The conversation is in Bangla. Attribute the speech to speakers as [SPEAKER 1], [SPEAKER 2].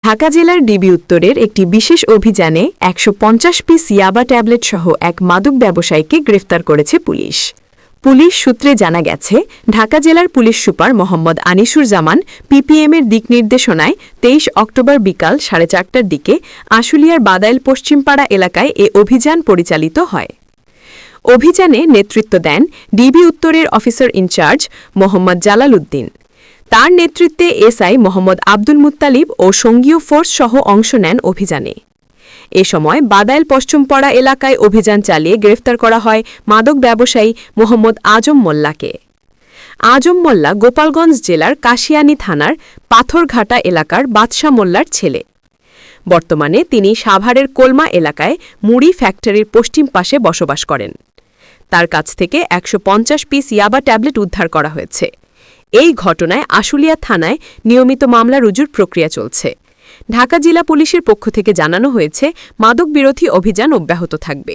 [SPEAKER 1] ঢাকা জেলার ডিবি উত্তরের একটি বিশেষ অভিযানে ১৫০ পিস ইয়াবা ট্যাবলেট সহ এক মাদক ব্যবসায়ীকে গ্রেফতার করেছে পুলিশ। পুলিশ সূত্রে জানা গেছে, ঢাকা জেলার পুলিশ সুপার মোহাম্মদ আনিসুর জামান পিপিএমের দিক নির্দেশনায় ২৩ অক্টোবর বিকাল ৪:৩০টার দিকে আশুলিয়ার বাদাইল পশ্চিমপাড়া এলাকায় এ অভিযান পরিচালিত হয়। অভিযানে নেতৃত্ব দেন ডিবি উত্তরের অফিসার ইনচার্জ মোহাম্মদ জালাল উদ্দিন। তার নেতৃত্বে এসআই মোহাম্মদ আব্দুল মুত্তালিব ও সঙ্গীয় ফোর্স সহ অংশ নেন অভিযানে। এ সময় বাদাইল পশ্চিমপাড়া এলাকায় অভিযান চালিয়ে গ্রেফতার করা হয় মাদক ব্যবসায়ী মোহাম্মদ আজম মোল্লাকে। আজম মোল্লা গোপালগঞ্জ জেলার কাশিয়ানী থানার পাথরঘাটা এলাকার বাদশা মোল্লার ছেলে। বর্তমানে তিনি সাভারের কোলমা এলাকায় মুড়ি ফ্যাক্টরির পশ্চিম পাশে বসবাস করেন। তার কাছ থেকে ১৫০ পিস ইয়াবা ট্যাবলেট উদ্ধার করা হয়েছে। এই ঘটনায় আশুলিয়া থানায় নিয়মিত মামলা রুজুর প্রক্রিয়া চলছে। ঢাকা জেলা পুলিশের পক্ষ থেকে জানানো হয়েছে, মাদক বিরোধী অভিযান অব্যাহত থাকবে।